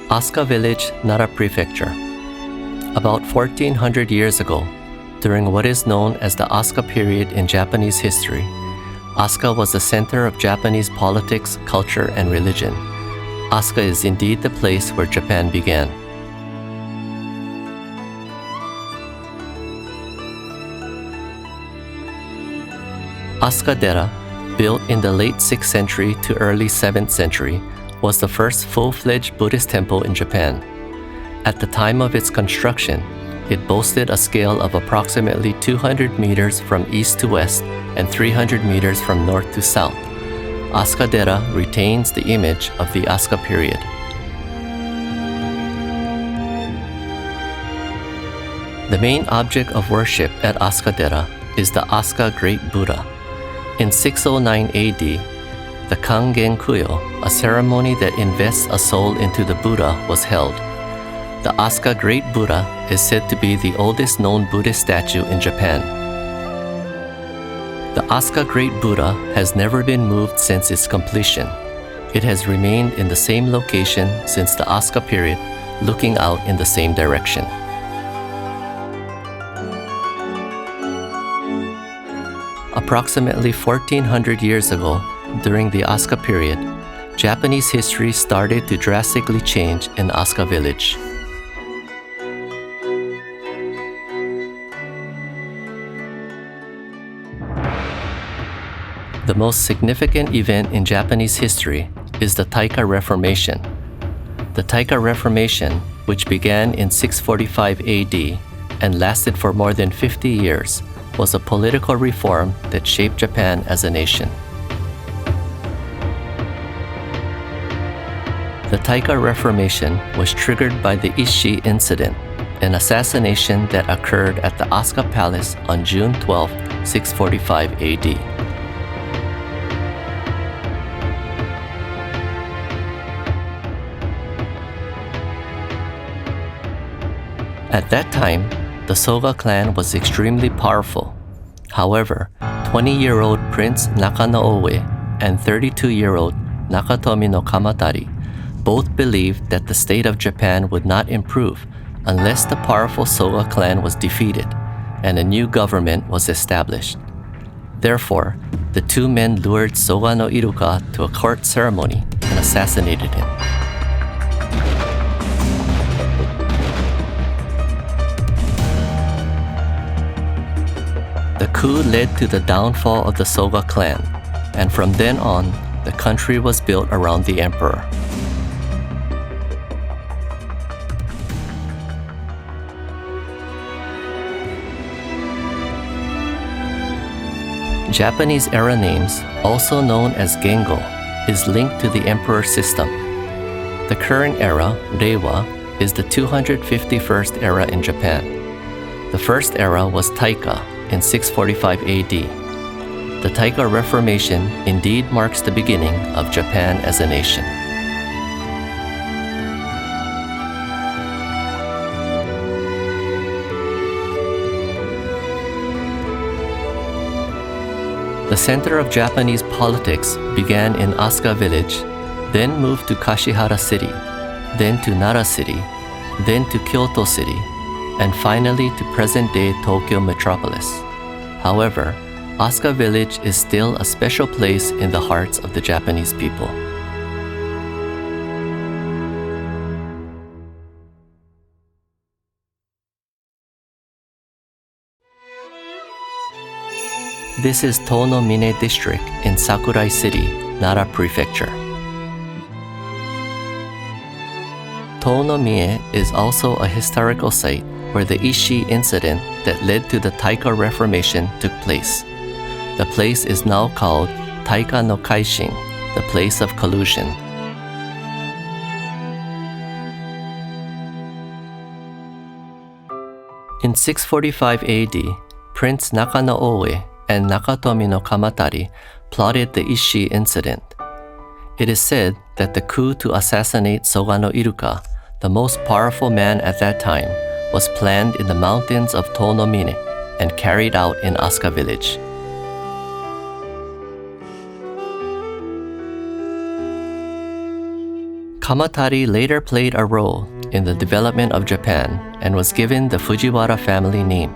Asuka Village, Nara Prefecture. About 1400 years ago, during what is known as the Asuka period in Japanese history, Asuka was the center of Japanese politics, culture, and religion. Asuka is indeed the place where Japan began. Asuka-dera, built in the late 6th century to early 7th century, was the first full-fledged Buddhist temple in Japan. At the time of its construction, it boasted a scale of approximately 200 meters from east to west and 300 meters from north to south. Asuka-dera retains the image of the Asuka period. The main object of worship at Asuka-dera is the Asuka Great Buddha. In 609 AD, the Kangen Kuyo, a ceremony that invests a soul into the Buddha, was held. The Asuka Great Buddha is said to be the oldest known Buddhist statue in Japan. The Asuka Great Buddha has never been moved since its completion. It has remained in the same location since the Asuka period, looking out in the same direction. Approximately 1400 years ago, during the Asuka period, Japanese history started to drastically change in Asuka Village. The most significant event in Japanese history is the Taika Reformation. The Taika Reformation, which began in 645 AD and lasted for more than 50 years, was a political reform that shaped Japan as a nation. The Taika Reformation was triggered by the Ishii incident, an assassination that occurred at the Asuka Palace on June 12, 645 AD. At that time, the Soga clan was extremely powerful. However, 20-year-old Prince Nakano-Oe and 32-year-old Nakatomi no Kamatari both believed that the state of Japan would not improve unless the powerful Soga clan was defeated and a new government was established. Therefore, the two men lured Soga no Iruka to a court ceremony and assassinated him. The coup led to the downfall of the Soga clan, and from then on, the country was built around the emperor. Japanese era names, also known as Gengo, is linked to the emperor system. The current era, Reiwa, is the 251st era in Japan. The first era was Taika in 645 AD. The Taika Reformation indeed marks the beginning of Japan as a nation. The center of Japanese politics began in Asuka Village, then moved to Kashihara City, then to Nara City, then to Kyoto City, and finally to present-day Tokyo metropolis. However, Asuka Village is still a special place in the hearts of the Japanese people. This is Tonomine District in Sakurai City, Nara Prefecture. Tonomie is also a historical site where the Ishii incident that led to the Taika Reformation took place. The place is now called Taika no Kaishin, the place of collusion. In 645 AD, Prince Nakano-Oe and Nakatomi no Kamatari plotted the Ishii incident. It is said that the coup to assassinate Soga no Iruka, the most powerful man at that time, was planned in the mountains of Tonomine and carried out in Asuka Village. Kamatari later played a role in the development of Japan and was given the Fujiwara family name.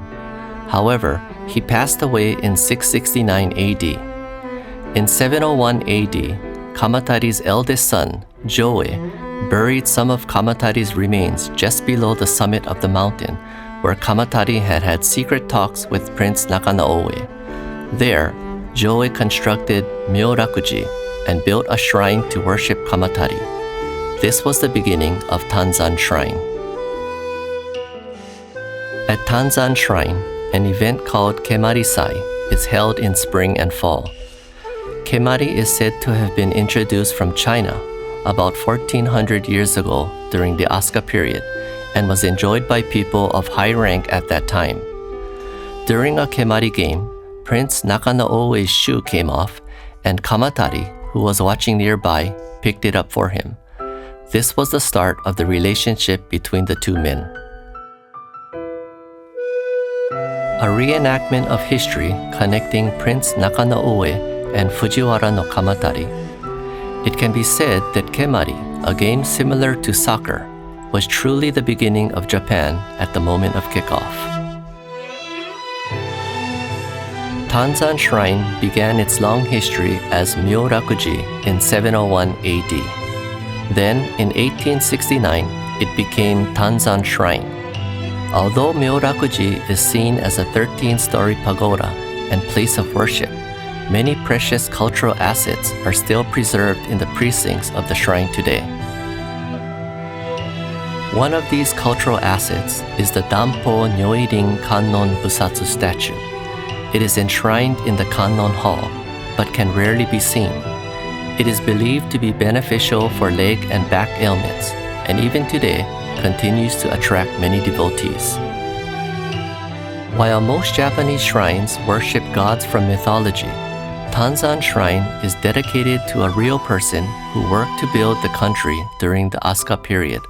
However, he passed away in 669 AD. In 701 AD, Kamatari's eldest son, Joe, buried some of Kamatari's remains just below the summit of the mountain, where Kamatari had had secret talks with Prince Nakano-Oe. There, Joe constructed Myorakuji and built a shrine to worship Kamatari. This was the beginning of Tanzan Shrine. At Tanzan Shrine, an event called Kemari-sai is held in spring and fall. Kemari is said to have been introduced from China about 1400 years ago during the Asuka period and was enjoyed by people of high rank at that time. During a Kemari game, Prince Nakano-Oe's shoe came off, and Kamatari, who was watching nearby, picked it up for him. This was the start of the relationship between the two men. A reenactment of history connecting Prince Nakano-Oe and Fujiwara no Kamatari. It can be said that Kemari, a game similar to soccer, was truly the beginning of Japan at the moment of kickoff. Tanzan Shrine began its long history as Myorakuji in 701 AD. Then, in 1869, it became Tanzan Shrine. Although Myorakuji is seen as a 13-story pagoda and place of worship, many precious cultural assets are still preserved in the precincts of the shrine today. One of these cultural assets is the Dampo Nyoirin Kannon Busatsu statue. It is enshrined in the Kannon Hall, but can rarely be seen. It is believed to be beneficial for leg and back ailments, and even today continues to attract many devotees. While most Japanese shrines worship gods from mythology, Tanzan Shrine is dedicated to a real person who worked to build the country during the Asuka period.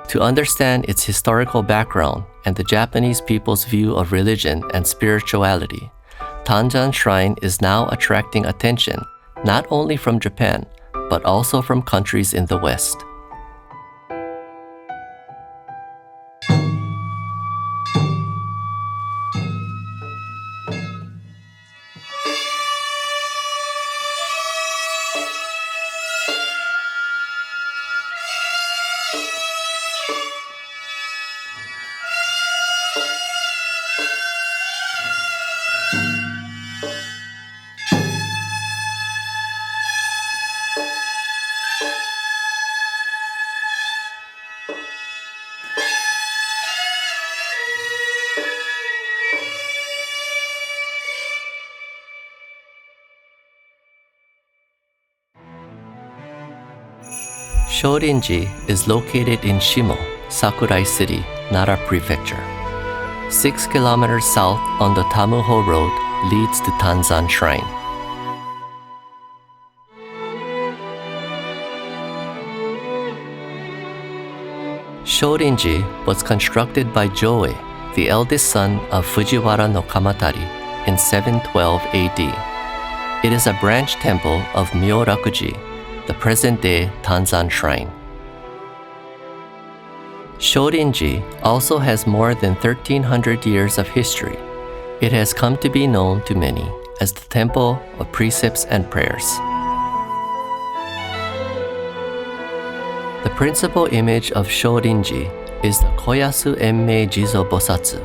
To understand its historical background and the Japanese people's view of religion and spirituality, Tanzan Shrine is now attracting attention not only from Japan, but also from countries in the West. Shorinji is located in Shimo, Sakurai City, Nara Prefecture. 6 kilometers south on the Tamuho Road leads to Tanzan Shrine. Shorinji was constructed by Joe, the eldest son of Fujiwara no Kamatari, in 712 AD. It is a branch temple of Myorakuji, the present-day Tanzan Shrine. Shorinji also has more than 1,300 years of history. It has come to be known to many as the Temple of Precepts and Prayers. The principal image of Shorinji is the Koyasu Enmei Jizo Bosatsu.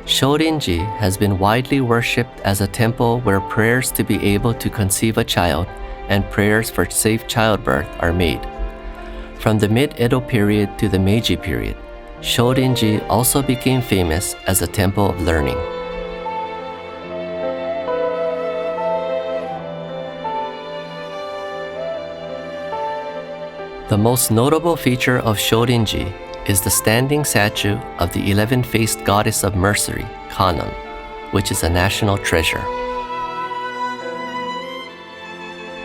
Shorinji has been widely worshipped as a temple where prayers to be able to conceive a child and prayers for safe childbirth are made. From the mid-Edo period to the Meiji period, Shorinji also became famous as a temple of learning. The most notable feature of Shorinji is the standing statue of the 11-faced goddess of mercy, Kannon, which is a national treasure.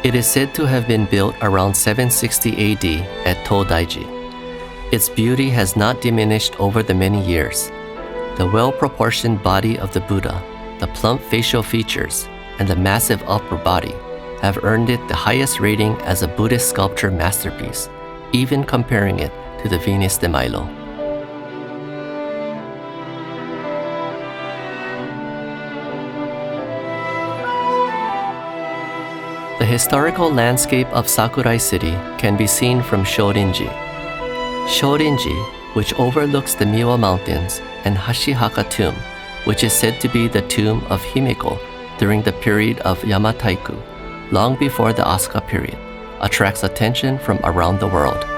It is said to have been built around 760 AD at Todaiji. Its beauty has not diminished over the many years. The well-proportioned body of the Buddha, the plump facial features, and the massive upper body have earned it the highest rating as a Buddhist sculpture masterpiece even comparing it to the Venus de Milo. The historical landscape of Sakurai City can be seen from Shorinji. Shorinji, which overlooks the Miwa Mountains, and Hashihaka Tomb, which is said to be the tomb of Himiko during the period of Yamataiku, long before the Asuka period, attracts attention from around the world.